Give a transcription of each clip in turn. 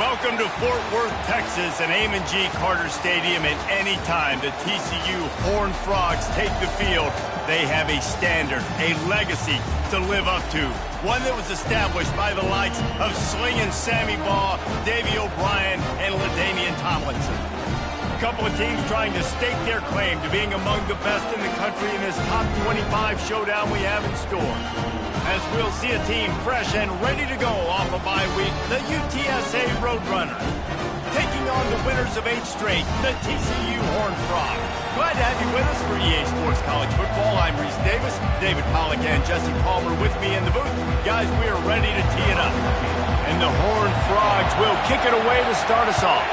Welcome to Fort Worth, Texas, and Amon G. Carter Stadium. And anytime the TCU Horned Frogs take the field, they have a standard, a legacy to live up to. One that was established by the likes of Slingin' Sammy Baugh, Davey O'Brien, and LaDainian Tomlinson. A couple of teams trying to stake their claim to being among the best in the country in this top 25 showdown we have in store. As we'll see a team fresh and ready to go off a bye week, the UTSA Roadrunners, taking on the winners of 8 straight, the TCU Horned Frogs. Glad to have you with us for EA Sports College Football. I'm Reese Davis, David Pollack and Jesse Palmer with me in the booth. Guys, we are ready to tee it up. And the Horned Frogs will kick it away to start us off.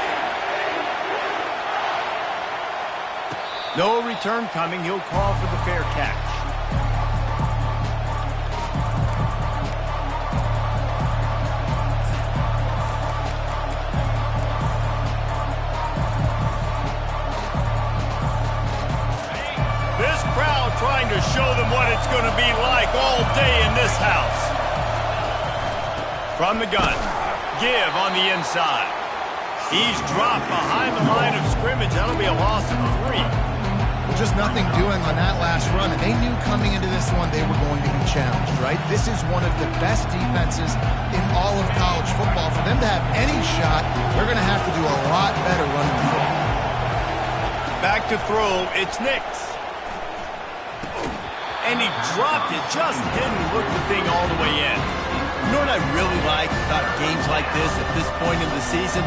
No return coming. He'll call for the fair catch. Trying to show them what it's going to be like all day in this house. From the gun, give on the inside. He's dropped behind the line of scrimmage. That'll be a loss of 3. Just nothing doing on that last run, and they knew coming into this one they were going to be challenged, right? This is one of the best defenses in all of college football. For them to have any shot, they're going to have to do a lot better running the football. Back to throw, it's Nix. And he dropped it, just didn't look the thing all the way in. You know what I really like about games like this at this point in the season?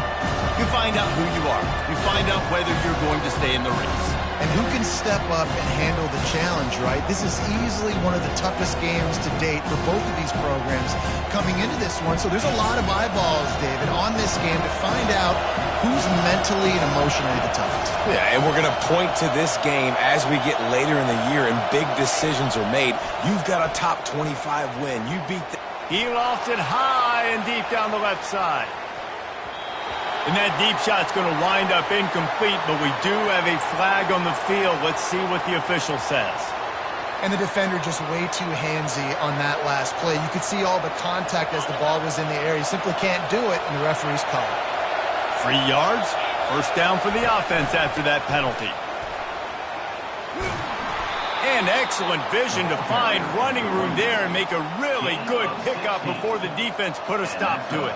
You find out who you are. You find out whether you're going to stay in the race. And who can step up and handle the challenge, right? This is easily one of the toughest games to date for both of these programs coming into this one. So there's a lot of eyeballs, David, on this game to find out who's mentally and emotionally the toughest. Yeah, and we're going to point to this game as we get later in the year and big decisions are made. You've got a top 25 win. You beat the... He lost it high and deep down the left side. And that deep shot's going to wind up incomplete, but we do have a flag on the field. Let's see what the official says. And the defender just way too handsy on that last play. You could see all the contact as the ball was in the air. He simply can't do it, and the referee's call. 3 yards, first down for the offense after that penalty. And excellent vision to find running room there and make a really good pickup before the defense put a stop to it.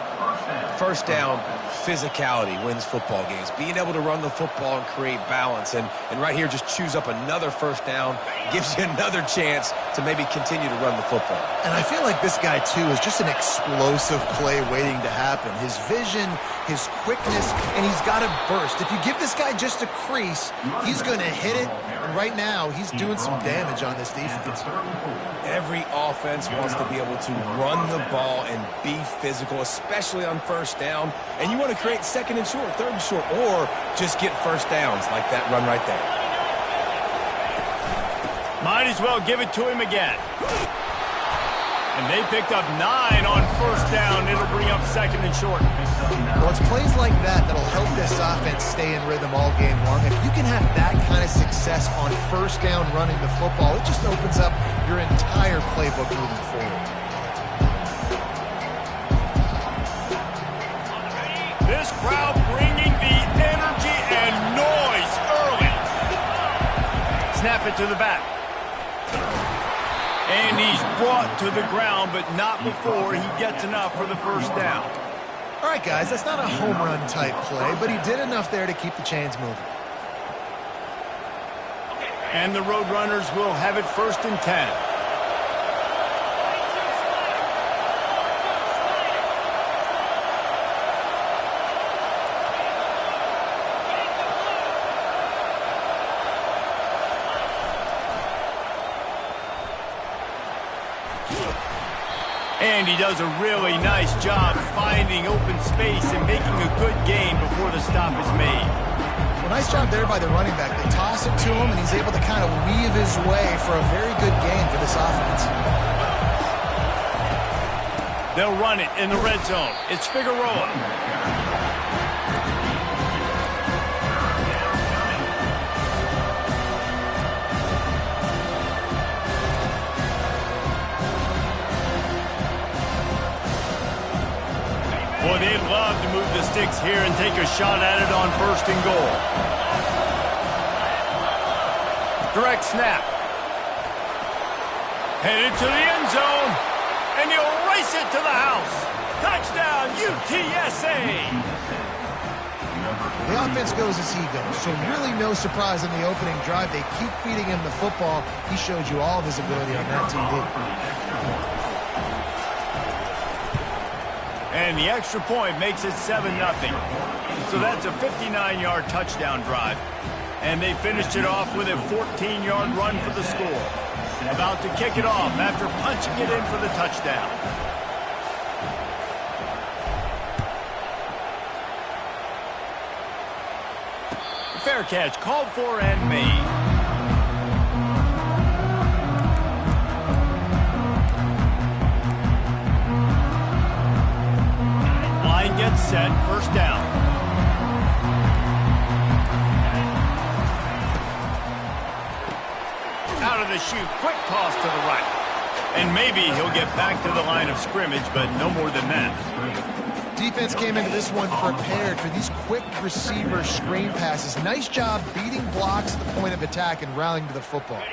First down, physicality wins football games. Being able to run the football and create balance. And right here, just choose up another first down. Gives you another chance to maybe continue to run the football. And I feel like this guy, too, is just an explosive play waiting to happen. His vision, his quickness, and he's got a burst. If you give this guy just a crease, he's going to hit it. And right now, he's doing some damage on this defense. Every offense wants to be able to run the ball and be physical, especially on first down. And you want to create second and short, third and short, or just get first downs like that run right there. Might as well give it to him again. And they picked up 9 on first down. It'll bring up second and short. Well, it's plays like that that'll help this offense stay in rhythm all game long. If you can have that kind of success on first down running the football, it just opens up your entire playbook moving forward. This crowd bringing the energy and noise early. Snap it to the back. And he's brought to the ground, but not before he gets enough for the first down. All right, guys, that's not a home run type play, but he did enough there to keep the chains moving. And the Roadrunners will have it first and 10. And he does a really nice job finding open space and making a good gain before the stop is made. Well, nice job there by the running back. They toss it to him, and he's able to kind of weave his way for a very good gain for this offense. They'll run it in the red zone. It's Figueroa. Boy, they love love to move the sticks here and take a shot at it on 1st and goal. Direct snap. Headed to the end zone. And he'll race it to the house. Touchdown, UTSA. The offense goes as he goes, so really no surprise in the opening drive. They keep feeding him the football. He showed you all of his ability on that TD. And the extra point makes it 7-0. So that's a 59-yard touchdown drive. And they finished it off with a 14-yard run for the score. About to kick it off after punching it in for the touchdown. Fair catch called for and made. Line gets set, 1st down. Out of the chute, quick toss to the right. And maybe he'll get back to the line of scrimmage, but no more than that. Defense came into this one prepared for these quick receiver screen passes. Nice job beating blocks at the point of attack and rallying to the football.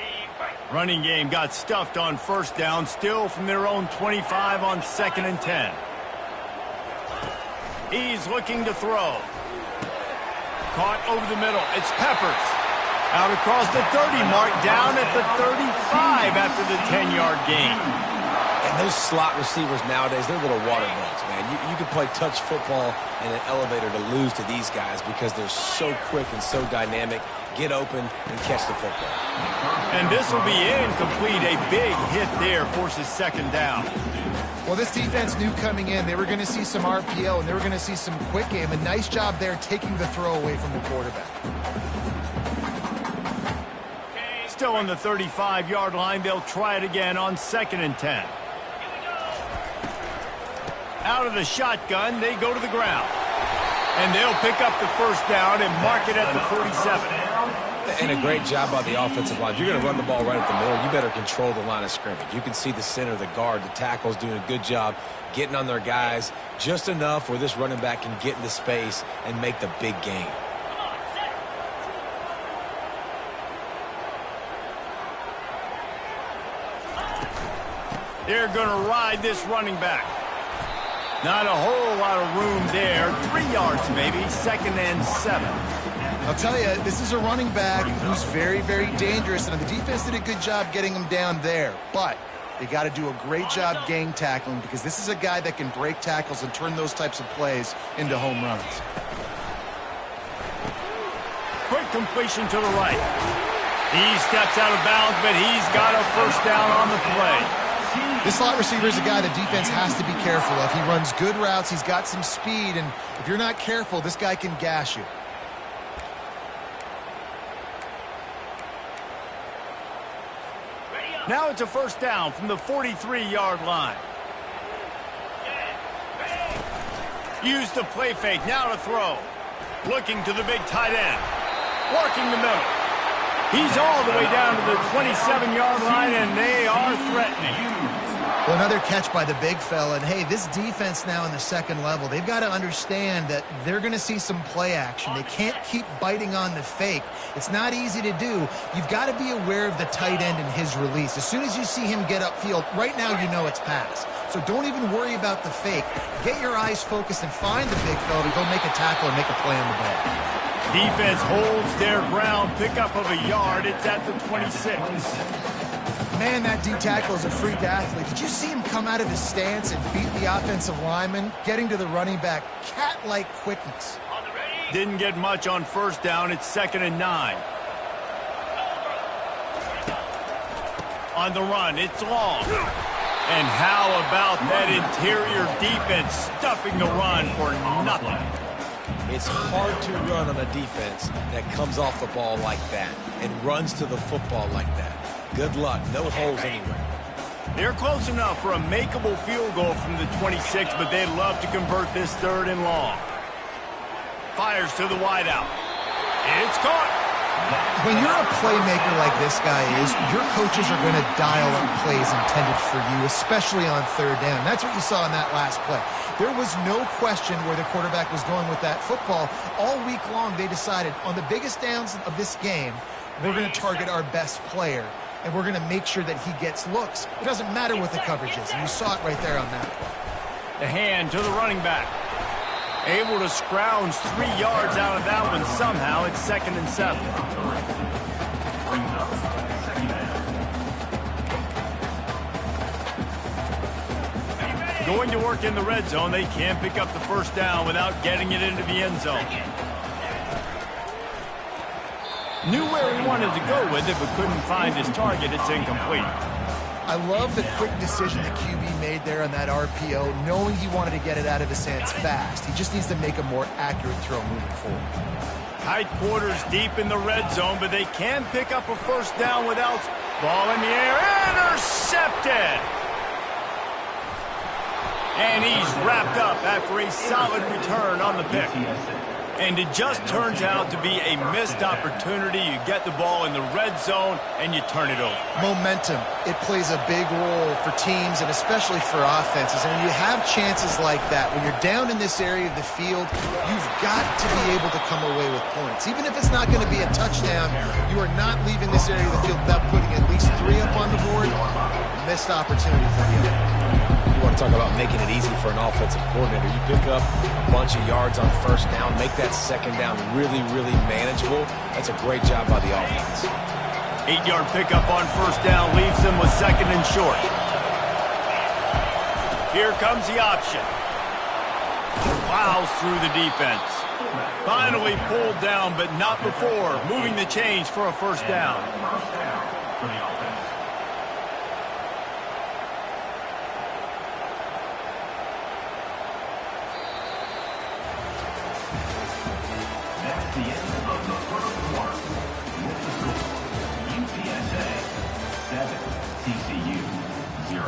Running game got stuffed on 1st down, still from their own 25 on 2nd and 10. He's looking to throw. Caught over the middle. It's Peppers. Out across the 30 mark, down at the 35 after the 10-yard gain. And those slot receivers nowadays, they're little water bugs, man. You can play touch football in an elevator to lose to these guys because they're so quick and so dynamic. Get open and catch the football. And this will be incomplete. A big hit there forces 2nd down. Well, this defense knew coming in they were going to see some RPO and they were going to see some quick game. A nice job there taking the throw away from the quarterback. Still on the 35-yard line. They'll try it again on 2nd and 10. Out of the shotgun, they go to the ground. And they'll pick up the 1st down and mark it at the 47. And a great job by the offensive line. If you're going to run the ball right at the middle, you better control the line of scrimmage. You can see the center, the guard, the tackles doing a good job getting on their guys just enough where this running back can get into space and make the big gain. They're going to ride this running back. Not a whole lot of room there. 3 yards maybe, 2nd and 7. I'll tell you, this is a running back who's very, very dangerous, and the defense did a good job getting him down there. But they got to do a great job gang tackling because this is a guy that can break tackles and turn those types of plays into home runs. Quick completion to the right. He steps out of bounds, but he's got a 1st down on the play. This slot receiver is a guy the defense has to be careful of. He runs good routes. He's got some speed, and if you're not careful, this guy can gash you. Now it's a 1st down from the 43-yard line. Use the play fake. Now to throw. Looking to the big tight end. Working the middle. He's all the way down to the 27-yard line, and they are threatening. Well, another catch by the big fella. And, hey, this defense now in the 2nd level, they've got to understand that they're going to see some play action. They can't keep biting on the fake. It's not easy to do. You've got to be aware of the tight end and his release. As soon as you see him get upfield, right now you know it's pass. So don't even worry about the fake. Get your eyes focused and find the big fella to go make a tackle and make a play on the ball. Defense holds their ground. Pickup of a yard. It's at the 26. Man, that D tackle is a freak athlete. Did you see him come out of his stance and beat the offensive lineman, getting to the running back? Cat-like quickness. Didn't get much on 1st down. It's 2nd and 9. On the run, it's long. And how about that interior defense stuffing the run for nothing? It's hard to run on a defense that comes off the ball like that and runs to the football like that. Good luck. No holes anywhere. They're close enough for a makeable field goal from the 26, but they'd love to convert this 3rd and long. Fires to the wideout. It's caught. When you're a playmaker like this guy is, your coaches are going to dial up plays intended for you, especially on third down. That's what you saw in that last play. There was no question where the quarterback was going with that football. All week long, they decided on the biggest downs of this game, we're going to target our best player, and we're going to make sure that he gets looks. It doesn't matter what the coverage is, and you saw it right there on that play. The hand to the running back. Able to scrounge 3 yards out of that one somehow. It's 2nd and 7. Going to work in the red zone. They can't pick up the first down without getting it into the end zone. Knew where he wanted to go with it, but couldn't find his target. It's incomplete. I love the quick decision the QB made there on that RPO, knowing he wanted to get it out of his hands fast. He just needs to make a more accurate throw moving forward. Tight quarters deep in the red zone, but they can pick up a first down without ball in the air. Intercepted! And he's wrapped up after a solid return on the pick. And it just turns out to be a missed opportunity. You get the ball in the red zone, and you turn it over. Momentum, it plays a big role for teams and especially for offenses. And when you have chances like that, when you're down in this area of the field, you've got to be able to come away with points. Even if it's not going to be a touchdown, you are not leaving this area of the field without putting at least 3 up on the board. Missed opportunity for the other. You want to talk about making it easy for an offensive coordinator. You pick up a bunch of yards on first down, make that second down really, really manageable. That's a great job by the offense. 8-yard pickup on first down leaves them with 2nd and short. Here comes the option. Plows through the defense. Finally pulled down, but not before. Moving the chains for a first down. The end of the first quarter. UTSA 7, TCU 0.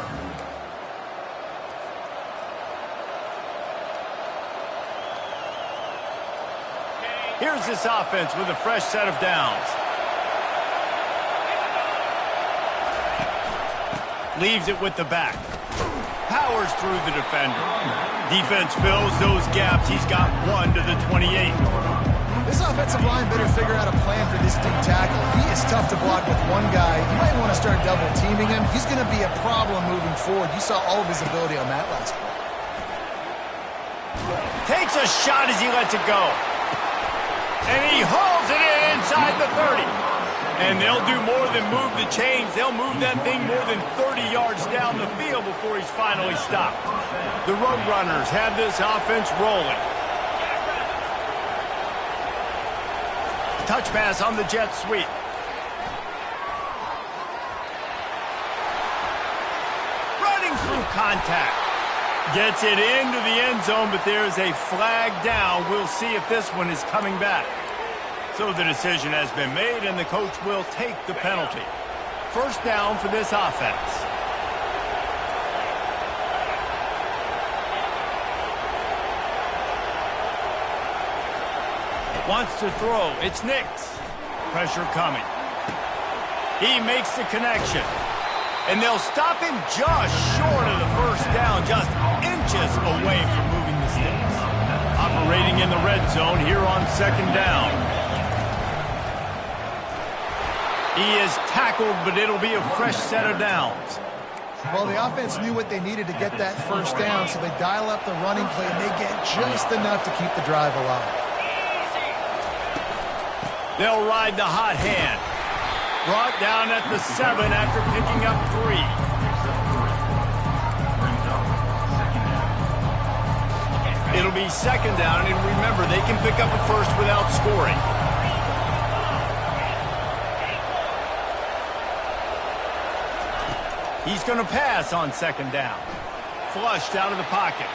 Here's this offense with a fresh set of downs. Leaves it with the back. Powers through the defender. Defense fills those gaps. He's got 1 to the 28. This offensive line better figure out a plan for this deep tackle. He is tough to block with one guy. You might want to start double teaming him. He's going to be a problem moving forward. You saw all of his ability on that last play. Takes a shot as he lets it go. And he hauls it in inside the 30. And they'll do more than move the chains. They'll move that thing more than 30 yards down the field before he's finally stopped. The Roadrunners have this offense rolling. Touch pass on the jet sweep. Running through contact. Gets it into the end zone, but there's a flag down. We'll see if this one is coming back. So the decision has been made, and the coach will take the penalty. First down for this offense. Wants to throw. It's Nix. Pressure coming. He makes the connection. And they'll stop him just short of the first down, just inches away from moving the sticks. Operating in the red zone here on 2nd down. He is tackled, but it'll be a fresh set of downs. Well, the offense knew what they needed to get that first down, so they dial up the running play, and they get just enough to keep the drive alive. They'll ride the hot hand. Brought down at the 7 after picking up 3. It'll be 2nd down, and remember, they can pick up a first without scoring. He's going to pass on 2nd down. Flushed out of the pocket.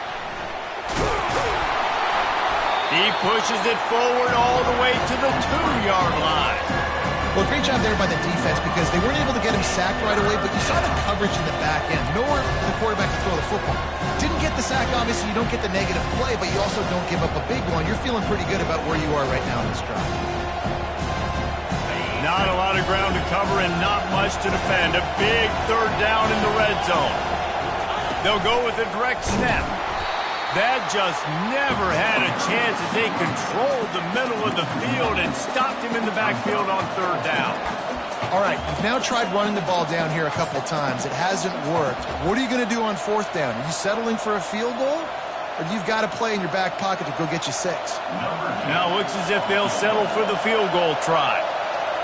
He pushes it forward all the way to the 2-yard line. Well, great job there by the defense because they weren't able to get him sacked right away, but you saw the coverage in the back end. Nowhere for the quarterback to throw the football. Didn't get the sack, obviously. You don't get the negative play, but you also don't give up a big one. You're feeling pretty good about where you are right now in this drive. Not a lot of ground to cover and not much to defend. A big third down in the red zone. They'll go with a direct snap. That just never had a chance as they controlled the middle of the field and stopped him in the backfield on third down. All right, you've now tried running the ball down here a couple times. It hasn't worked. What are you going to do on fourth down? Are you settling for a field goal? Or you've got a play in your back pocket to go get you 6? Now it looks as if they'll settle for the field goal try.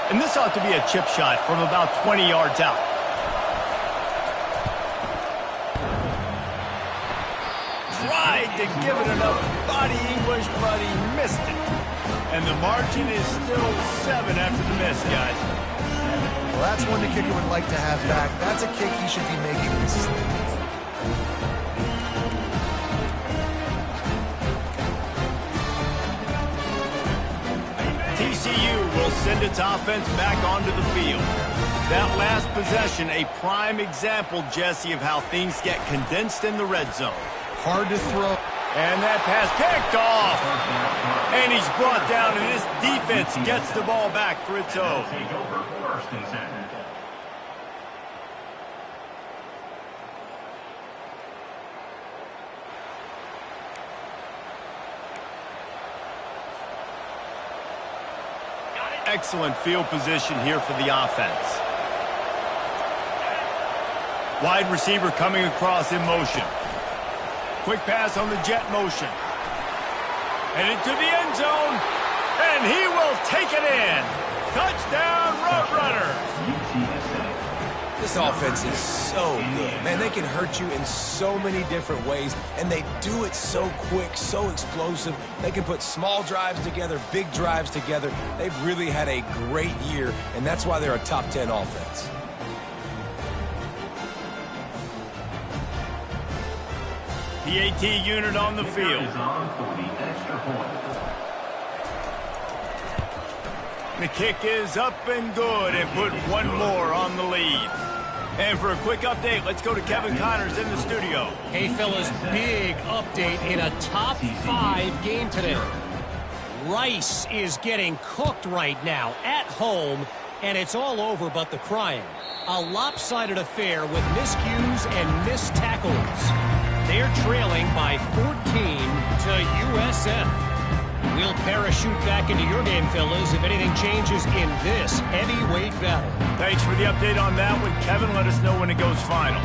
And this ought to be a chip shot from about 20 yards out. Tried to give it enough body English, but he missed it. And the margin is still 7 after the miss, guys. Well, that's one the kicker would like to have back. That's a kick he should be making this season. TCU will send its offense back onto the field. That last possession, a prime example, Jesse, of how things get condensed in the red zone. Hard to throw. And that pass picked off. And he's brought down, and this defense gets the ball back for its own. Take over first and 10. Excellent field position here for the offense. Wide receiver coming across in motion. Quick pass on the jet motion. And into the end zone. And he will take it in. Touchdown, Roadrunners. UTSA. This offense is so good. Man, they can hurt you in so many different ways, and they do it so quick, so explosive. They can put small drives together, big drives together. They've really had a great year, and that's why they're a top 10 offense. PAT unit on the field. Is on for the extra point. The kick is up and good and put one more on the lead. And for a quick update, let's go to Kevin Connors in the studio. Hey, fellas, big update in a top 5 game today. Rice is getting cooked right now at home, and it's all over but the crying. A lopsided affair with miscues and missed tackles. They're trailing by 14 to USF. We'll parachute back into your game, fellas, if anything changes in this heavyweight battle. Thanks for the update on that one. Kevin, let us know when it goes final.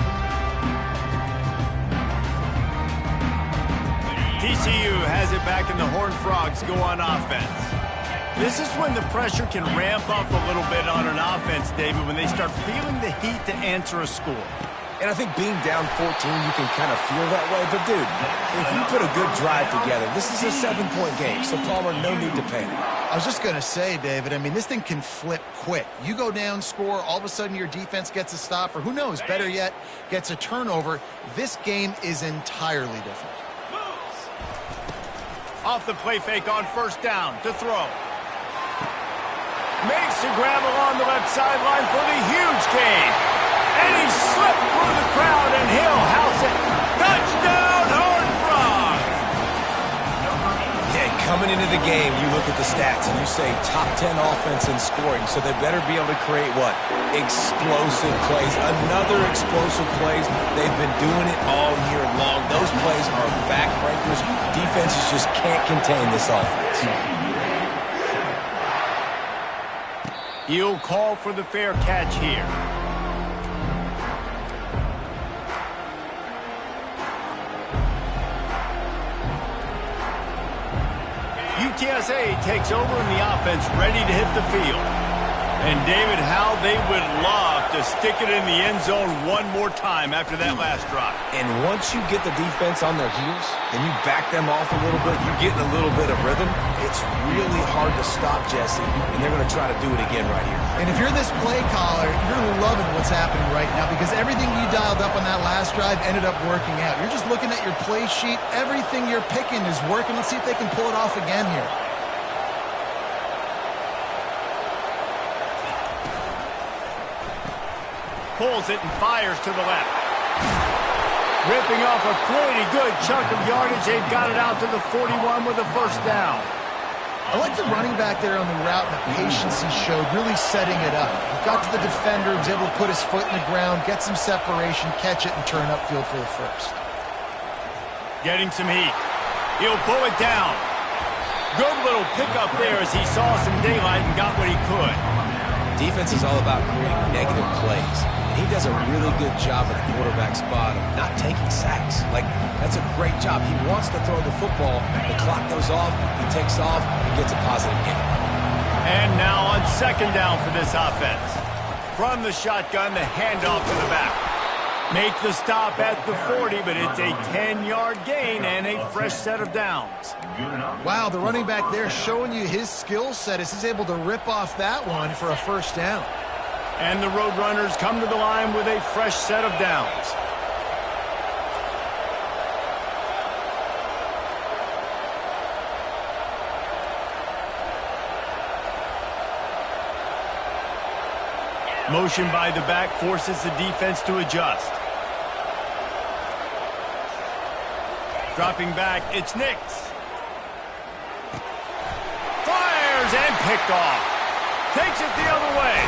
TCU has it back and the Horned Frogs go on offense. This is when the pressure can ramp up a little bit on an offense, David, when they start feeling the heat to answer a score. And I think being down 14, you can kind of feel that way. But, dude, if you put a good drive together, this is a 7-point game. So, Palmer, no need to panic. I was just going to say, David, I mean, this thing can flip quick. You go down, score, all of a sudden your defense gets a stop, or who knows, better yet, gets a turnover. This game is entirely different. Off the play fake on first down to throw. Makes the grab along the left sideline for the huge gain. And he slipped through the crowd, and he'll house it. Touchdown, Horned Frogs! Yeah, coming into the game, you look at the stats, and you say top 10 offense in scoring, so they better be able to create what? Explosive plays. Another explosive plays. They've been doing it all year long. Those plays are backbreakers. Defenses just can't contain this offense. He'll call for the fair catch here. UTSA takes over in the offense, ready to hit the field. And, David, how they would love to stick it in the end zone one more time after that last drive. And once you get the defense on their heels and you back them off a little bit, you get in a little bit of rhythm, it's really hard to stop, Jesse, and they're going to try to do it again right here. And if you're this play caller, you're loving what's happening right now because everything you dialed up on that last drive ended up working out. You're just looking at your play sheet. Everything you're picking is working. Let's see if they can pull it off again here. Pulls it and fires to the left. Ripping off a pretty good chunk of yardage. They've got it out to the 41 with a first down. I like the running back there on the route and the patience he showed, really setting it up. He got to the defender, was able to put his foot in the ground, get some separation, catch it, and turn upfield for the first. Getting some heat. He'll pull it down. Good little pickup there as he saw some daylight and got what he could. Defense is all about creating negative plays. And he does a really good job at the quarterback spot of not taking sacks. Like, that's a great job. He wants to throw the football. The clock goes off. He takes off and gets a positive gain. And now on second down for this offense. From the shotgun, the handoff to the back. Make the stop at the 40, but it's a 10-yard gain and a fresh set of downs. Wow, the running back there showing you his skill set as he's able to rip off that one for a first down. And the Roadrunners come to the line with a fresh set of downs. Motion by the back forces the defense to adjust. Dropping back, it's Nix. Fires and picked off. Takes it the other way.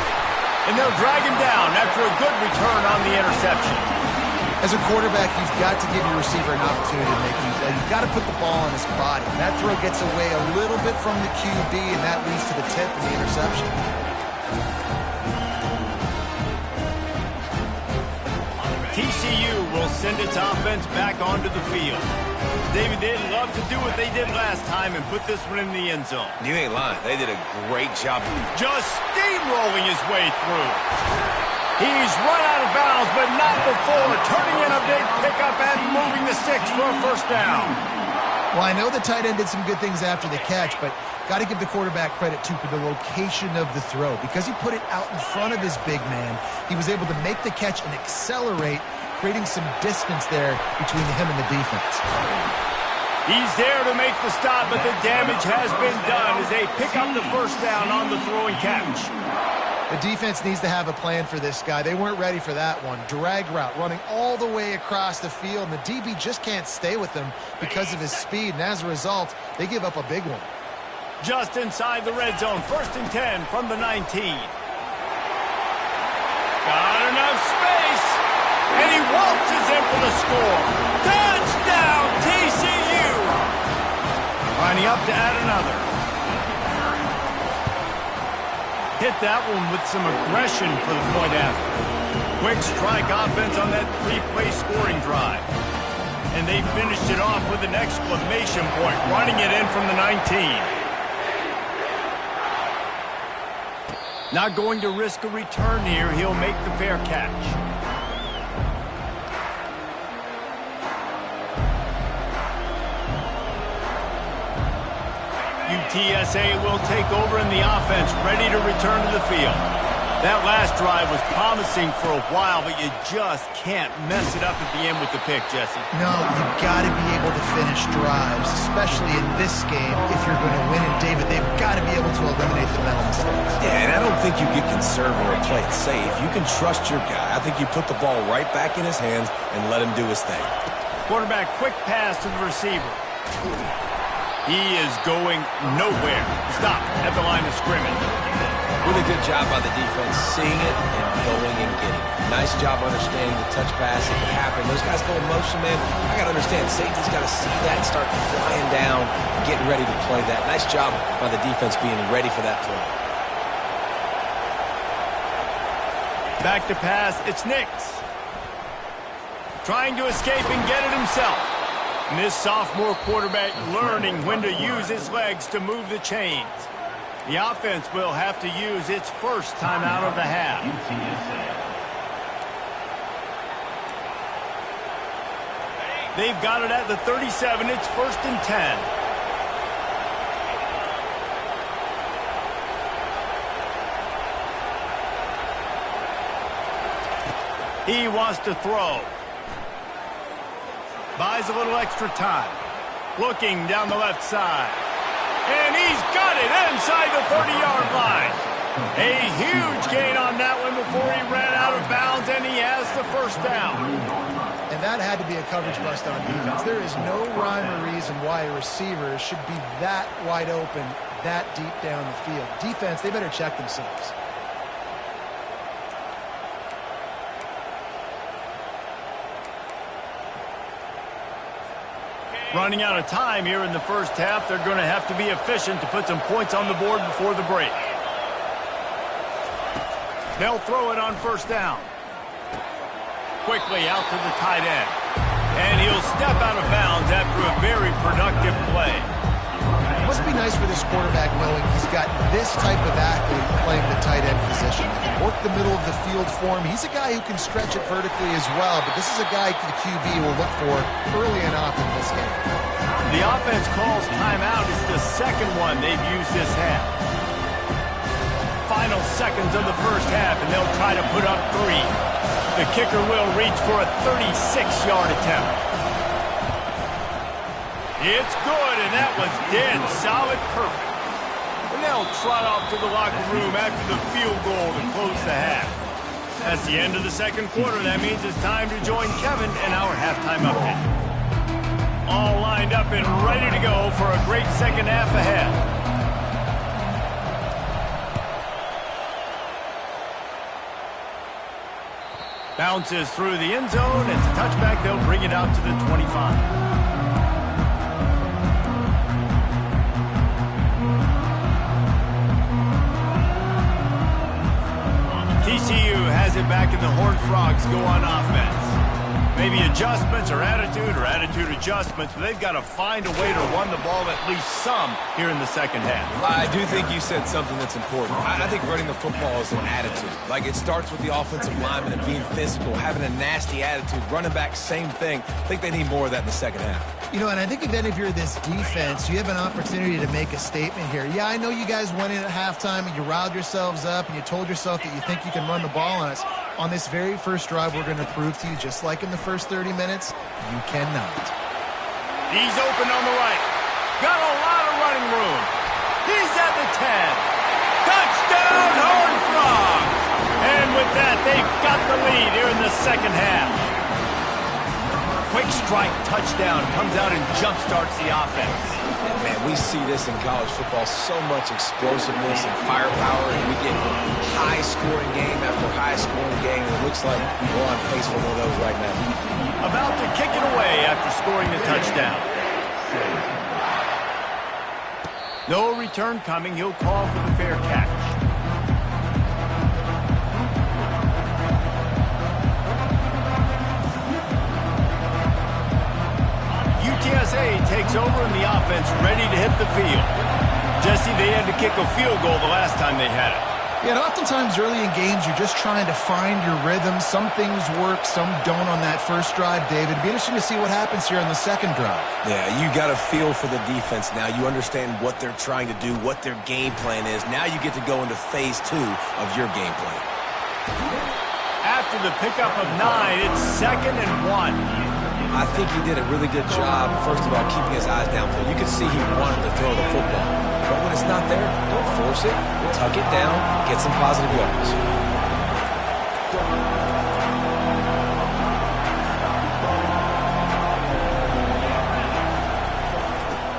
And they'll drag him down after a good return on the interception. As a quarterback, you've got to give your receiver an opportunity to make you play. You've got to put the ball on his body. That throw gets away a little bit from the QB, and that leads to the tip and the interception. TCU will send its offense back onto the field. David, they'd love to do what they did last time and put this one in the end zone. You ain't lying. They did a great job. Just steamrolling his way through. He's run out of bounds, but not before turning in a big pickup and moving the sticks for a first down. Well, I know the tight end did some good things after the catch, but got to give the quarterback credit, too, for the location of the throw. Because he put it out in front of his big man, he was able to make the catch and accelerate, creating some distance there between him and the defense. He's there to make the stop, but the damage has been done as they pick up the first down on the throw and catch. The defense needs to have a plan for this guy. They weren't ready for that one. Drag route running all the way across the field, and the DB just can't stay with him because of his speed, and as a result, they give up a big one. Just inside the red zone, 1st and 10 from the 19. Got enough space, and he waltzes in for the score. Touchdown, TCU! Lining up to add another. Hit that one with some aggression for the point after. Quick strike offense on that 3-play scoring drive. And they finished it off with an exclamation point, running it in from the 19. Not going to risk a return here. He'll make the fair catch. UTSA will take over in the offense, ready to return to the field. That last drive was promising for a while, but you just can't mess it up at the end with the pick, Jesse. No, you've got to be able to finish drives, especially in this game. If you're going to win it, David, they've got to be able to eliminate the mental mistakes. Yeah, and I don't think you get conservative or play it safe. You can trust your guy. I think you put the ball right back in his hands and let him do his thing. Quarterback, quick pass to the receiver. He is going nowhere. Stop at the line of scrimmage. Really good job by the defense, seeing it and going and getting it. Nice job understanding the touch pass. It can happen. Those guys go in motion, man. I got to understand, safety's got to see that and start flying down, getting ready to play that. Nice job by the defense being ready for that play. Back to pass, it's Nix. Trying to escape and get it himself. And this sophomore quarterback learning when to use his legs to move the chains. The offense will have to use its first timeout of the half. They've got it at the 37. It's 1st and 10. He wants to throw. Buys a little extra time. Looking down the left side. And he's got it inside the 30-yard line. A huge gain on that one before he ran out of bounds, and he has the first down. And that had to be a coverage bust on defense. There is no rhyme or reason why a receiver should be that wide open that deep down the field. Defense, they better check themselves. Running out of time here in the first half. They're going to have to be efficient to put some points on the board before the break. They'll throw it on first down. Quickly out to the tight end. And he'll step out of bounds after a very productive play. It must be nice for this quarterback knowing he's got this type of athlete playing the tight end position. He can work the middle of the field for him. He's a guy who can stretch it vertically as well, but this is a guy the QB will look for early and often in this game. The offense calls timeout. It's the second one they've used this half. Final seconds of the first half, and they'll try to put up 3. The kicker will reach for a 36-yard attempt. It's good, and that was dead solid perfect. And they'll trot off to the locker room after the field goal to close the half. That's the end of the second quarter. That means it's time to join Kevin in our halftime update. All lined up and ready to go for a great second half ahead. Bounces through the end zone. It's a touchback. They'll bring it out to the 25. TCU has it back in the Horned Frogs go on offense. Maybe adjustments or attitude adjustments, but they've got to find a way to run the ball at least some here in the second half. I do think you said something that's important. I think running the football is an attitude. Like, it starts with the offensive lineman and being physical, having a nasty attitude. Running back, same thing. I think they need more of that in the second half. You know, and I think if you're this defense, you have an opportunity to make a statement here. Yeah, I know you guys went in at halftime and you riled yourselves up and you told yourself that you think you can run the ball on us. On this very first drive, we're going to prove to you, just like in the first 30 minutes, you cannot. He's open on the right. Got a lot of running room. He's at the 10. Touchdown, Horned Frogs! And with that, they've got the lead here in the second half. Quick strike touchdown comes out and jumpstarts the offense. And man, we see this in college football, so much explosiveness and firepower, and we get high-scoring game after high-scoring game, and it looks like we're on pace for one of those right now. About to kick it away after scoring the touchdown. No return coming. He'll call for the fair catch. UTSA takes over in the offense, ready to hit the field. Jesse, they had to kick a field goal the last time they had it. Yeah, and oftentimes early in games, you're just trying to find your rhythm. Some things work, some don't on that first drive, David. It'd be interesting to see what happens here on the second drive. Yeah, you got a feel for the defense now. You understand what they're trying to do, what their game plan is. Now you get to go into phase 2 of your game plan. After the pickup of 9, it's 2nd and 1. I think he did a really good job, first of all, keeping his eyes downfield. You could see he wanted to throw the football. But when it's not there, don't force it. Tuck it down, get some positive yards.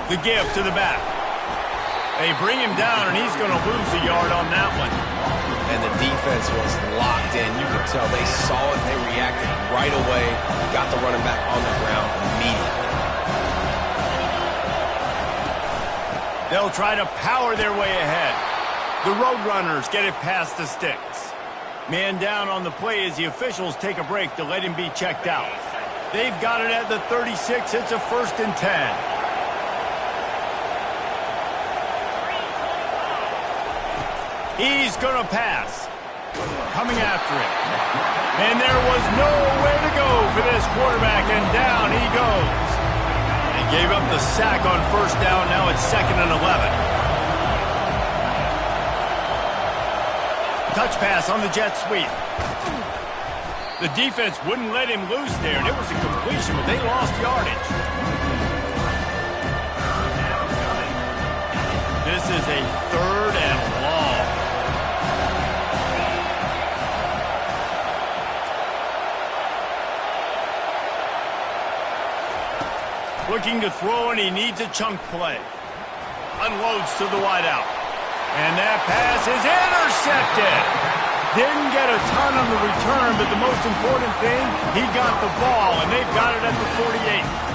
The give to the back. They bring him down, and he's going to lose a yard on that one. And the defense was locked in. You could tell they saw it. They reacted right away. Got the running back on the ground immediately. They'll try to power their way ahead. The Roadrunners get it past the sticks. Man down on the play as the officials take a break to let him be checked out. They've got it at the 36. It's a 1st and 10. He's going to pass. Coming after him. And there was nowhere to go for this quarterback, and down he goes. They gave up the sack on first down. Now it's 2nd and 11. Touch pass on the jet sweep. The defense wouldn't let him loose there, and it was a completion, but they lost yardage. This is a 3rd and long. Looking to throw, and he needs a chunk play. unloads to the wideout. And that pass is intercepted. Didn't get a ton on the return, but the most important thing, he got the ball, and they've got it at the 48.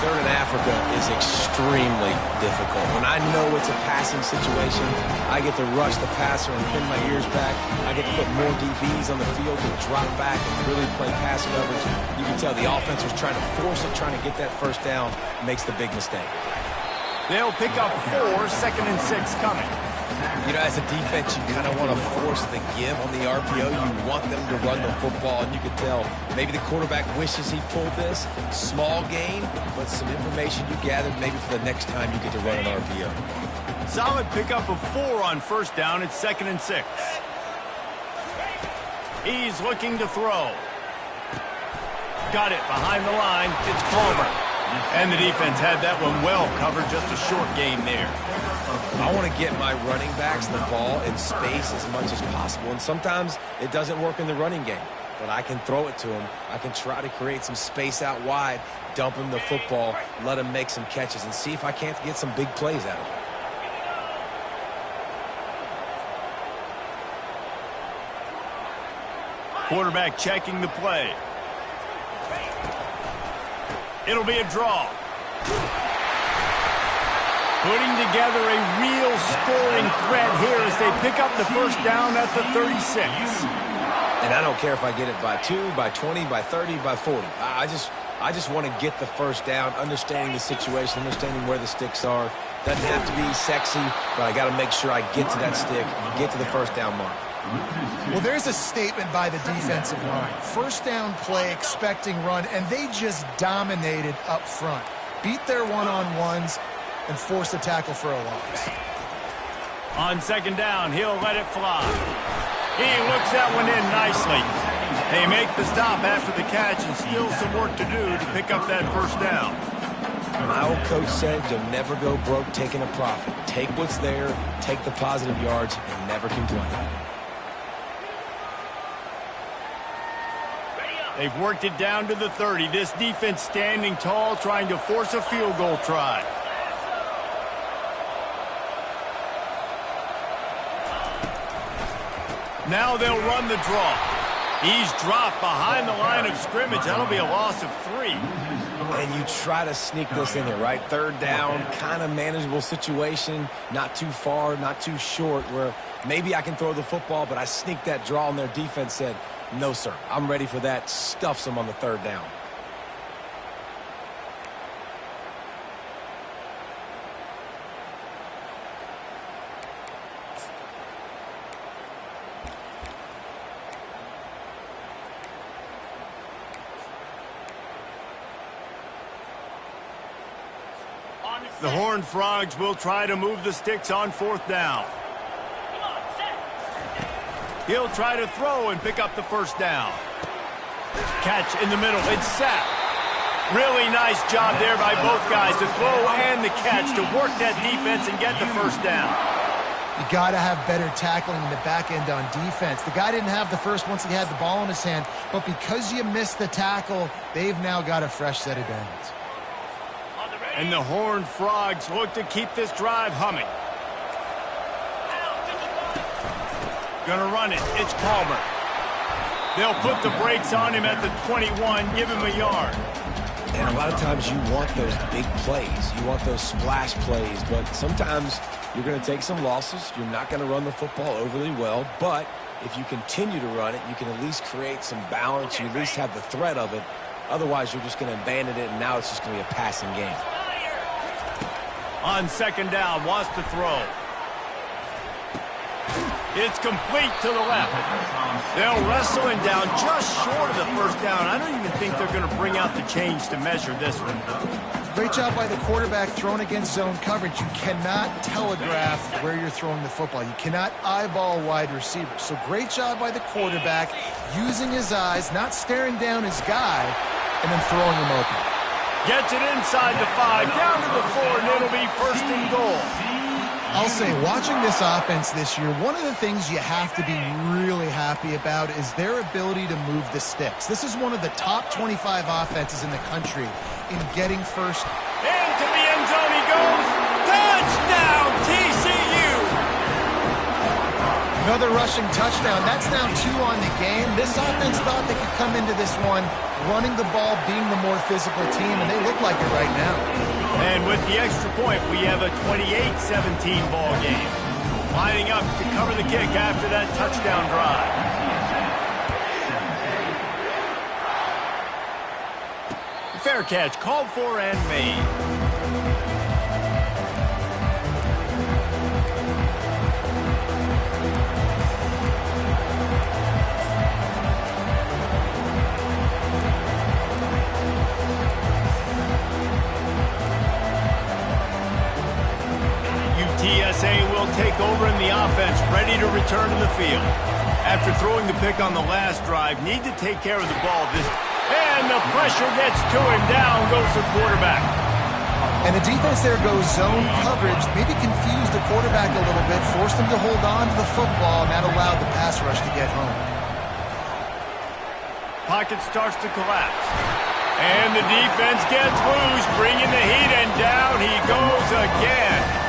Third in Africa is extremely difficult. When I know it's a passing situation, I get to rush the passer and pin my ears back. I get to put more DBs on the field to drop back and really play pass coverage. You can tell the offense was trying to force it, trying to get that first down, makes the big mistake. They'll pick up 4, 2nd and 6 coming. You know, as a defense, you kind of want to force the give on the RPO. You want them to run the football, and you can tell maybe the quarterback wishes he pulled this. Small gain, but some information you gathered maybe for the next time you get to run an RPO. Solid pickup of 4 on first down. It's 2nd and 6. He's looking to throw. Got it behind the line. It's Palmer. And the defense had that one well covered. Just a short gain there. I want to get my running backs the ball in space as much as possible. And sometimes it doesn't work in the running game. But I can throw it to him. I can try to create some space out wide, dump him the football, let him make some catches, and see if I can't get some big plays out of him. Quarterback checking the play. It'll be a draw. Putting together a real scoring threat here as they pick up the first down at the 36. And I don't care if I get it by 2, by 20, by 30, by 40. I just want to get the first down, understanding the situation, understanding where the sticks are. Doesn't have to be sexy, but I got to make sure I get to that stick, get to the first down mark. Well, there's a statement by the defensive line. First down play, expecting run, and they just dominated up front. Beat their one-on-ones and force the tackle for a loss. On second down, he'll let it fly. He looks that one in nicely. They make the stop after the catch, and still some work to do to pick up that first down. My old coach said you'll never go broke taking a profit. Take what's there, take the positive yards, and never complain. They've worked it down to the 30. This defense standing tall, trying to force a field goal try. Now they'll run the draw. He's dropped behind the line of scrimmage. That'll be a loss of 3. And you try to sneak this in there, right? Third down, kind of manageable situation. Not too far, not too short, where maybe I can throw the football, but I sneak that draw, and their defense said, no, sir, I'm ready for that. Stuffs them on the third down. The Horned Frogs will try to move the sticks on fourth down. He'll try to throw and pick up the first down. Catch in the middle. It's sacked. Really nice job there by both guys, the throw and the catch, to work that defense and get the first down. You got to have better tackling in the back end on defense. The guy didn't have the first once he had the ball in his hand, but because you missed the tackle, they've now got a fresh set of downs. And the Horned Frogs look to keep this drive humming. Gonna run it. It's Palmer. They'll put the brakes on him at the 21, give him a yard. And a lot of times you want those big plays. You want those splash plays, but sometimes you're going to take some losses. You're not going to run the football overly well, but if you continue to run it, you can at least create some balance. You at least have the threat of it. Otherwise, you're just going to abandon it, and now it's just going to be a passing game. On second down, wants to throw. It's complete to the left. They'll wrestle him down just short of the first down. I don't even think they're going to bring out the change to measure this one. Great job by the quarterback thrown against zone coverage. You cannot telegraph where you're throwing the football. You cannot eyeball wide receivers. So great job by the quarterback using his eyes, not staring down his guy, and then throwing him open. Gets it inside the 5, down to the 4, and it'll be first and goal. I'll say, watching this offense this year, one of the things you have to be really happy about is their ability to move the sticks. This is one of the top 25 offenses in the country in getting first. Into the end zone he goes. Touchdown, TCU! Another rushing touchdown. That's now 2 on the game. This offense thought they could come into this one running the ball, being the more physical team, and they look like it right now. And with the extra point, we have a 28-17 ball game. Lining up to cover the kick after that touchdown drive. Fair catch, called for and made. TSA will take over in the offense, ready to return to the field. After throwing the pick on the last drive, need to take care of the ball this time. And the pressure gets to him. Down goes the quarterback. And the defense there goes zone coverage, maybe confused the quarterback a little bit, forced him to hold on to the football, and that allowed the pass rush to get home. Pocket starts to collapse. And the defense gets loose, bringing the heat, and down he goes again.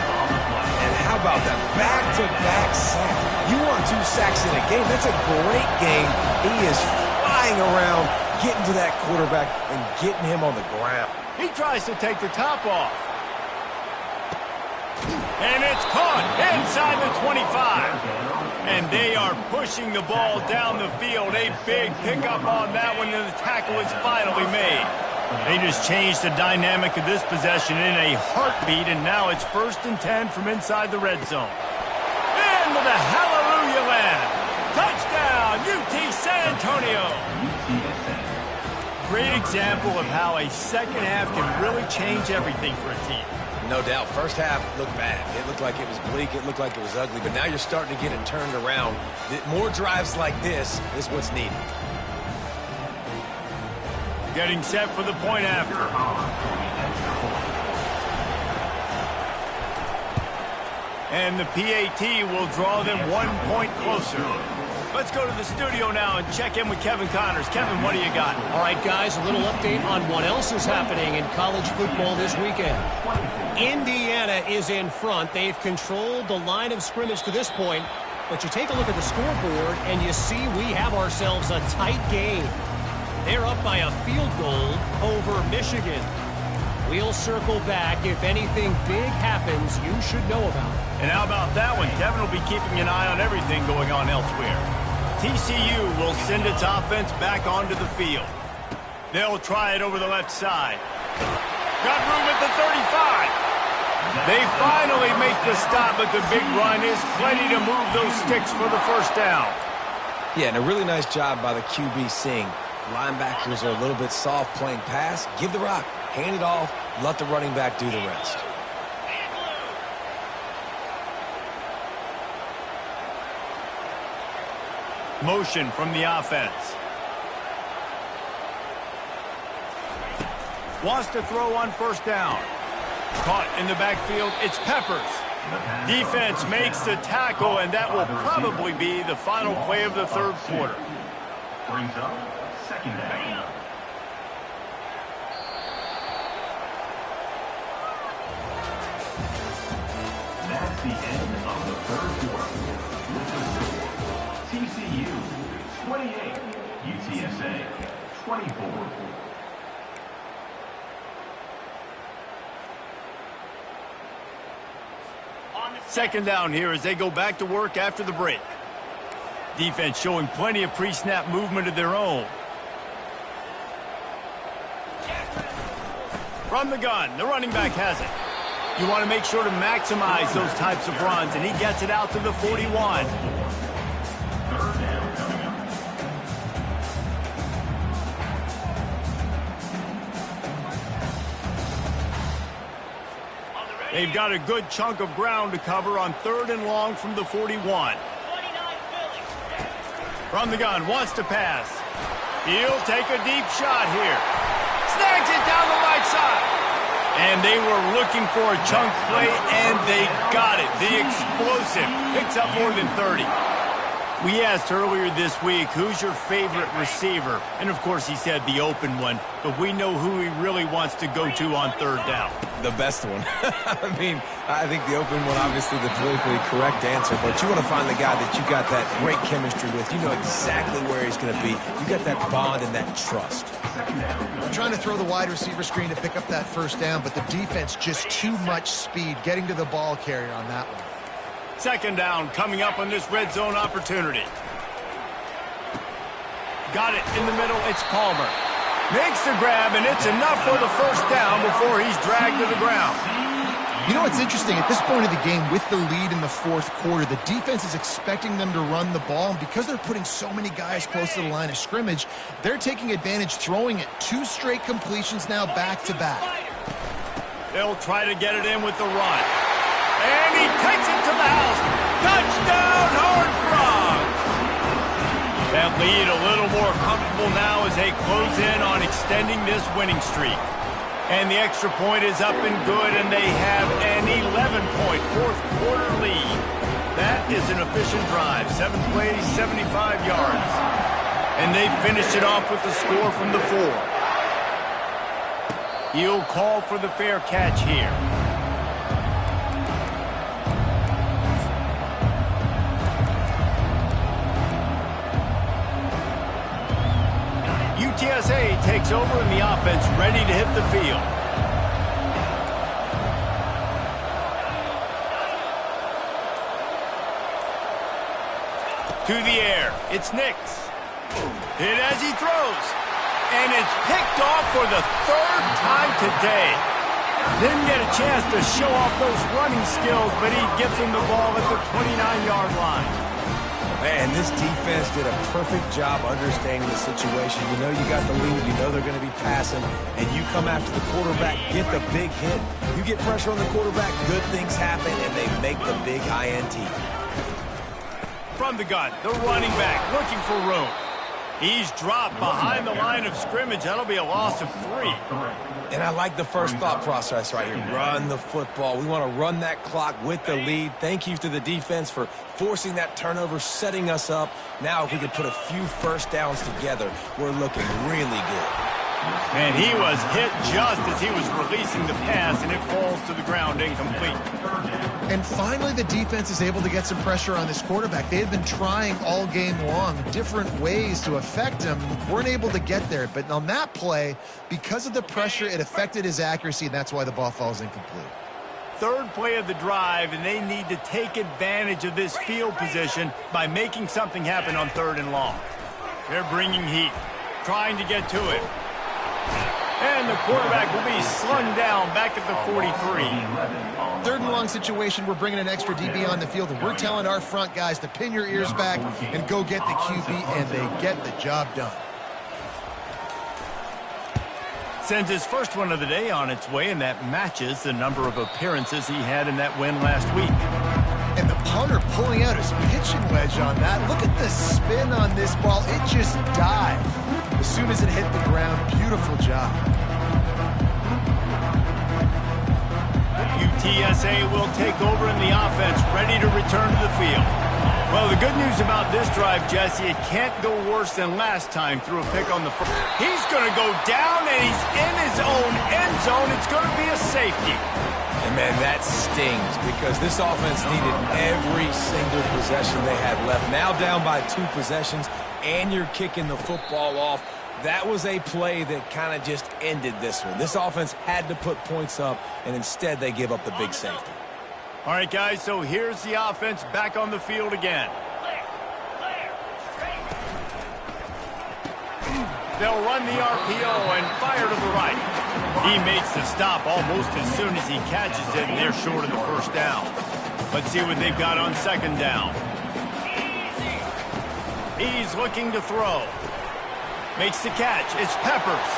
How about that back-to-back sack? You want 2 sacks in a game. That's a great game. He is flying around, getting to that quarterback and getting him on the ground. He tries to take the top off. And it's caught inside the 25. And they are pushing the ball down the field. A big pickup on that one, and the tackle is finally made. They just changed the dynamic of this possession in a heartbeat, and now it's 1st and 10 from inside the red zone. Into the hallelujah land. Touchdown, UT San Antonio. Great example of how a second half can really change everything for a team. No doubt. First half looked bad. It looked like it was bleak. It looked like it was ugly. But now you're starting to get it turned around. More drives like this is what's needed. Getting set for the point after. And the PAT will draw them 1 point closer. Let's go to the studio now and check in with Kevin Connors. Kevin, what do you got? All right, guys, a little update on what else is happening in college football this weekend. Indiana is in front. They've controlled the line of scrimmage to this point. But you take a look at the scoreboard, and you see we have ourselves a tight game. They're up by a field goal over Michigan. We'll circle back. If anything big happens, you should know about it. And how about that one? Kevin will be keeping an eye on everything going on elsewhere. TCU will send its offense back onto the field. They'll try it over the left side. Got room at the 35. They finally make the stop, but the big run is plenty to move those sticks for the first down. Yeah, and a really nice job by the QB Singh. Linebackers are a little bit soft playing pass. Give the rock, hand it off, let the running back do the rest. Motion from the offense. Wants to throw on first down. Caught in the backfield, it's Peppers. Defense makes the tackle, and that will probably be the final play of the third quarter. Brings up second down. That's the end of the third quarter. With the score, TCU 28, UTSA 24. Second down here as they go back to work after the break. Defense showing plenty of pre-snap movement of their own. From the gun, the running back has it. You want to make sure to maximize those types of runs, and he gets it out to the 41. Third down coming up. They've got a good chunk of ground to cover on 3rd and long from the 41. From the gun, wants to pass. He'll take a deep shot here. Snags it down the right side. And they were looking for a chunk play, and they got it. The explosive picks up more than 30. We asked earlier this week, who's your favorite receiver? And, of course, he said the open one. But we know who he really wants to go to on third down. The best one. I mean, I think the open one, obviously the politically correct answer. But you want to find the guy that you got that great chemistry with. You know exactly where he's going to be. You got that bond and that trust. We're trying to throw the wide receiver screen to pick up that first down, but the defense just too much speed getting to the ball carrier on that one. Second down coming up on this red zone opportunity. Got it in the middle. It's Palmer. Makes the grab, and it's enough for the first down before he's dragged to the ground. You know what's interesting? At this point of the game, with the lead in the fourth quarter, the defense is expecting them to run the ball, and because they're putting so many guys close to the line of scrimmage, they're taking advantage, throwing it 2 straight completions now back-to-back. They'll try to get it in with the run. And he takes it to the house. Touchdown, Horned Frogs! That lead a little more comfortable now as they close in on extending this winning streak. And the extra point is up and good, and they have an 11-point fourth-quarter lead. That is an efficient drive. 7 plays, 75 yards. And they finish it off with the score from the 4. He'll call for the fair catch here. UTSA takes over in the offense, ready to hit the field. To the air, it's Nix. Hit as he throws. And it's picked off for the 3rd time today. Didn't get a chance to show off those running skills, but he gets him the ball at the 29-yard line. Man, this defense did a perfect job understanding the situation. You know you got the lead. You know they're going to be passing. And you come after the quarterback, get the big hit. You get pressure on the quarterback, good things happen, and they make the big INT. From the gun, the running back looking for room. He's dropped behind the line of scrimmage. That'll be a loss of 3. And I like the first thought process right here. Run the football. We want to run that clock with the lead. Thank you to the defense for forcing that turnover, setting us up. Now if we could put a few first downs together, we're looking really good. And he was hit just as he was releasing the pass, and it falls to the ground incomplete. And finally, the defense is able to get some pressure on this quarterback. They had been trying all game long different ways to affect him. Weren't able to get there. But on that play, because of the pressure, it affected his accuracy, and that's why the ball falls incomplete. 3rd play of the drive, and they need to take advantage of this field position by making something happen on 3rd and long. They're bringing heat, trying to get to it. And the quarterback will be slung down back at the 43. 3rd and long situation, we're bringing an extra DB on the field, and we're telling our front guys to pin your ears back and go get the QB, and they get the job done. Sends his first one of the day on its way, and that matches the number of appearances he had in that win last week. And the punter pulling out his pitching wedge on that. Look at the spin on this ball. It just dived as soon as it hit the ground. Beautiful job. UTSA will take over in the offense, ready to return to the field. Well, the good news about this drive, Jesse, it can't go worse than last time through a pick on the first. He's going to go down, and he's in his own end zone. It's going to be a safety. And, man, that stings because this offense needed every single possession they had left. Now down by 2 possessions, and you're kicking the football off. That was a play that kind of just ended this one. This offense had to put points up, and instead they give up the big safety. All right, guys, so here's the offense back on the field again. They'll run the RPO and fire to the right. He makes the stop almost as soon as he catches it, and they're short of the first down. Let's see what they've got on 2nd down. He's looking to throw. Makes the catch. It's Peppers.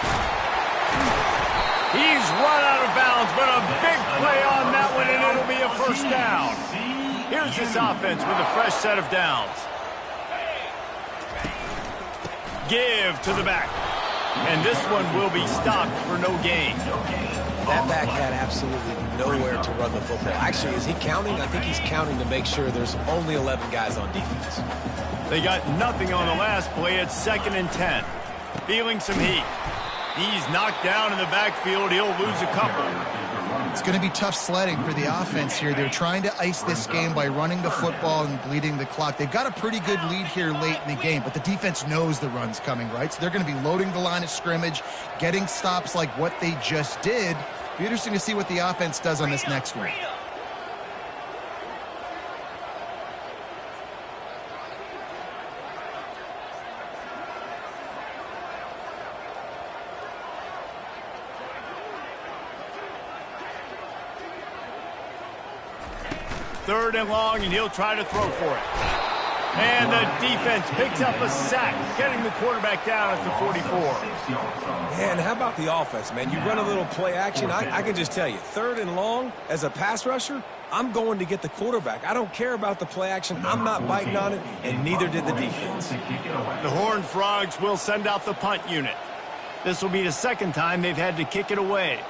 He's run out of bounds, but a big play on that one, and it'll be a first down. Here's this offense with a fresh set of downs. Give to the back. And this one will be stopped for no gain. That back had absolutely nowhere to run the football. Actually, is he counting? I think he's counting to make sure there's only 11 guys on defense. They got nothing on the last play. It's 2nd and 10. Feeling some heat. He's knocked down in the backfield. He'll lose a couple. It's going to be tough sledding for the offense here. They're trying to ice this game by running the football and bleeding the clock. They've got a pretty good lead here late in the game, but the defense knows the run's coming, right? So they're going to be loading the line of scrimmage, getting stops like what they just did. Be interesting to see what the offense does on this next one. Third and long, and he'll try to throw for it. And the defense picks up a sack, getting the quarterback down at the 44. Man, how about the offense, man? You run a little play action. I can just tell you, 3rd and long, as a pass rusher, I'm going to get the quarterback. I don't care about the play action. I'm not biting on it, and neither did the defense. The Horned Frogs will send out the punt unit. This will be the 2nd time they've had to kick it away.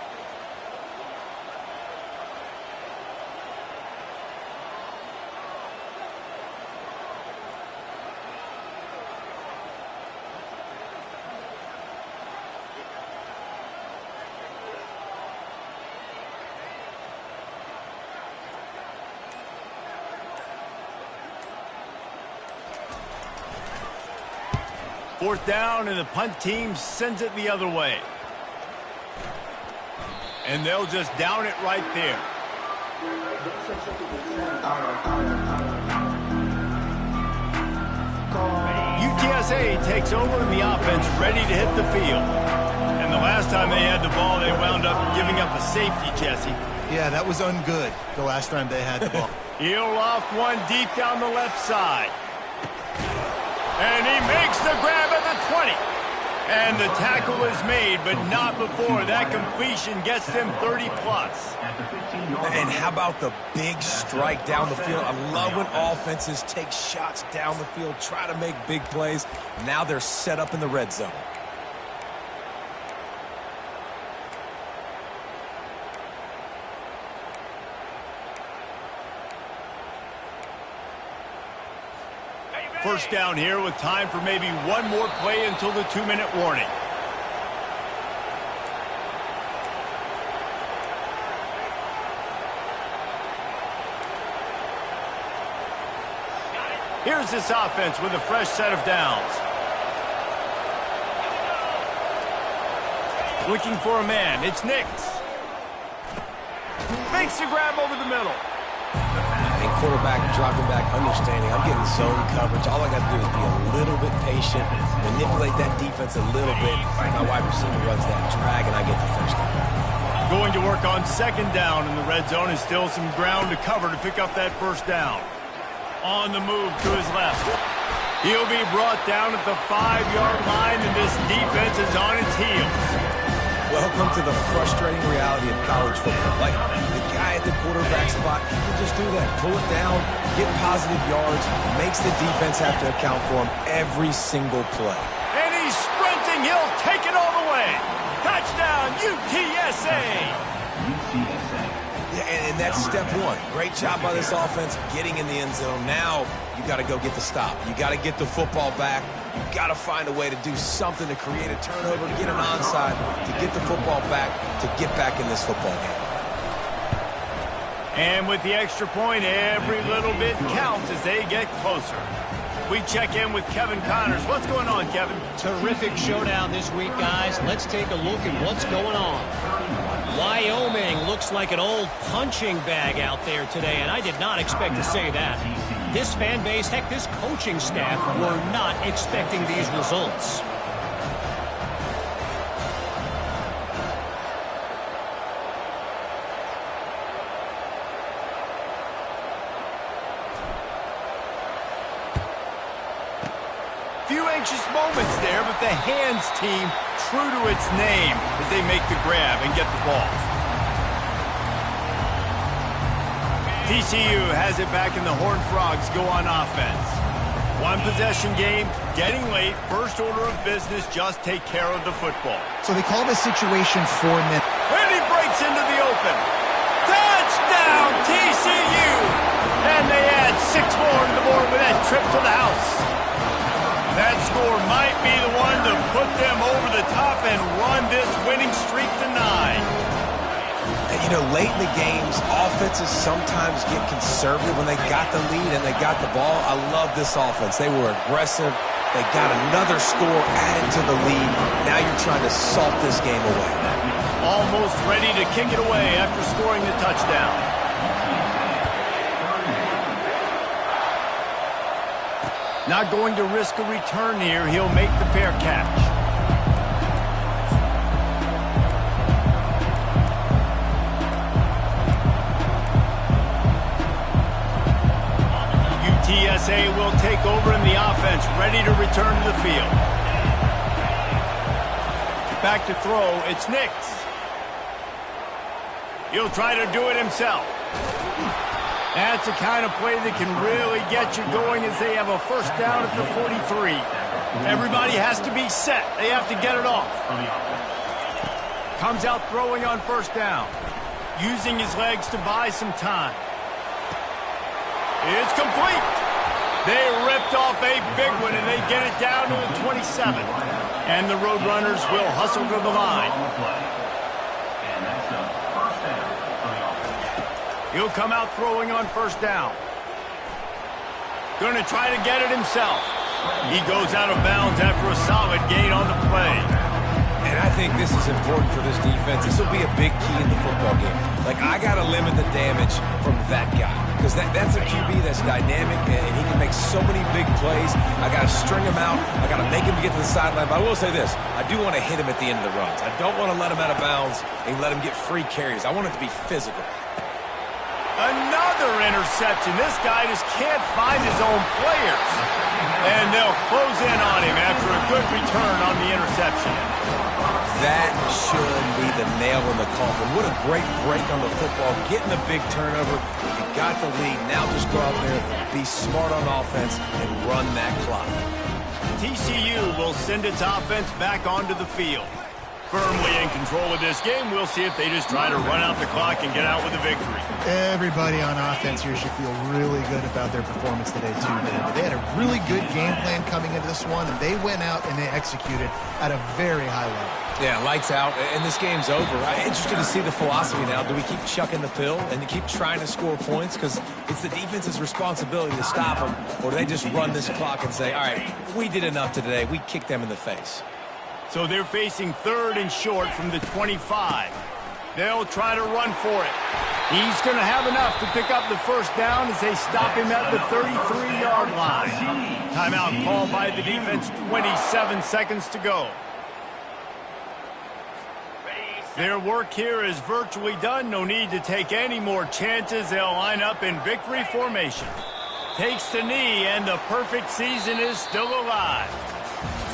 Fourth down, and the punt team sends it the other way. And they'll just down it right there. UTSA takes over, and the offense ready to hit the field. And the last time they had the ball, they wound up giving up a safety, Jesse. Yeah, that was ungood the last time they had the ball. He'll off one deep down the left side. And he makes the grab at the 20. And the tackle is made, but not before that completion gets them 30-plus. And how about the big strike down the field? I love when offenses take shots down the field, try to make big plays. Now they're set up in the red zone. First down here with time for maybe one more play until the 2-minute warning. Here's this offense with a fresh set of downs. Looking for a man. It's Nix. Makes the grab over the middle. And quarterback dropping back, understanding I'm getting zone coverage. All I got to do is be a little bit patient, manipulate that defense a little bit. My wide receiver runs that drag, and I get the first down. Going to work on 2nd down in the red zone, and still some ground to cover to pick up that first down. On the move to his left. He'll be brought down at the 5-yard line, and this defense is on its heels. Welcome to the frustrating reality of college football. Like, the guy at the quarterback spot, he can just do that. Pull it down, get positive yards, makes the defense have to account for him every single play. And he's sprinting. He'll take it all the way. Touchdown, UTSA. Yeah, and that's step one. Great job by this offense getting in the end zone. Now you got to go get the stop. You got to get the football back. You got to find a way to do something to create a turnover, get an onside, to get the football back, to get back in this football game. And with the extra point, every little bit counts as they get closer. We check in with Kevin Connors. What's going on, Kevin? Terrific showdown this week, guys. Let's take a look at what's going on. Wyoming looks like an old punching bag out there today, and I did not expect to say that. This fan base, heck, this coaching staff were not expecting these results. Few anxious moments there, but the hands team true to its name as they make the grab and get the ball. TCU has it back, and the Horned Frogs go on offense. One possession game, getting late, first order of business, just take care of the football. So they call this situation 4 minutes. And he breaks into the open. Touchdown, TCU! And they add 6 more to the board with that trip to the house. That score might be the one to put them over the top and run this winning streak to 9. And, you know, late in the games, offenses sometimes get conservative when they got the lead and they got the ball. I love this offense. They were aggressive. They got another score added to the lead. Now you're trying to salt this game away. Almost ready to kick it away after scoring the touchdown. Not going to risk a return here. He'll make the fair catch. UTSA will take over in the offense, ready to return to the field. Back to throw, it's Nix. He'll try to do it himself. That's the kind of play that can really get you going as they have a first down at the 43. Everybody has to be set. They have to get it off. Comes out throwing on first down. Using his legs to buy some time. It's complete. They ripped off a big one, and they get it down to the 27. And the Roadrunners will hustle to the line. He'll come out throwing on first down. Going to try to get it himself. He goes out of bounds after a solid gain on the play. And I think this is important for this defense. This will be a big key in the football game. Like, I got to limit the damage from that guy. Because that's a QB that's dynamic, and he can make so many big plays. I got to string him out. I got to make him get to the sideline. But I will say this. I do want to hit him at the end of the runs. I don't want to let him out of bounds and let him get free carries. I want it to be physical. Another interception. This guy just can't find his own players. And they'll close in on him after a good return on the interception. That should be the nail in the coffin. What a great break on the football. Getting a big turnover. You got the lead. Now just go out there, be smart on offense, and run that clock. TCU will send its offense back onto the field. Firmly in control of this game. We'll see if they just try to run out the clock and get out with a victory. Everybody on offense here should feel really good about their performance today, too, man. They had a really good game plan coming into this one, and they went out and they executed at a very high level. Yeah, lights out, and this game's over. I'm interested to see the philosophy now. Do we keep chucking the pill and to keep trying to score points? Because it's the defense's responsibility to stop them, or do they just run this clock and say, all right, we did enough today. We kicked them in the face. So they're facing 3rd and short from the 25. They'll try to run for it. He's going to have enough to pick up the first down as they stop him at the 33-yard line. Timeout called by the defense, 27 seconds to go. Their work here is virtually done. No need to take any more chances. They'll line up in victory formation. Takes the knee, and the perfect season is still alive.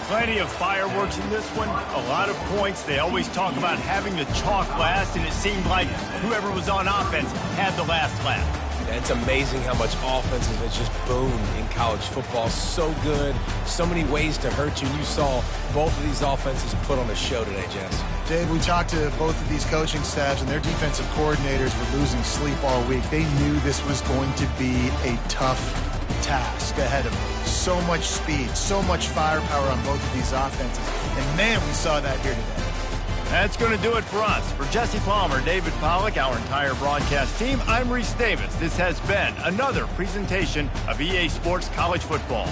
Plenty of fireworks in this one, a lot of points. They always talk about having the chalk last, and it seemed like whoever was on offense had the last laugh. It's amazing how much offense has just boomed in college football. So good, so many ways to hurt you. You saw both of these offenses put on a show today, Jess. Dave, we talked to both of these coaching staffs, and their defensive coordinators were losing sleep all week. They knew this was going to be a tough task ahead of them. So much speed, so much firepower on both of these offenses. And, man, we saw that here today. That's going to do it for us. For Jesse Palmer, David Pollack, our entire broadcast team, I'm Reese Davis. This has been another presentation of EA Sports College Football.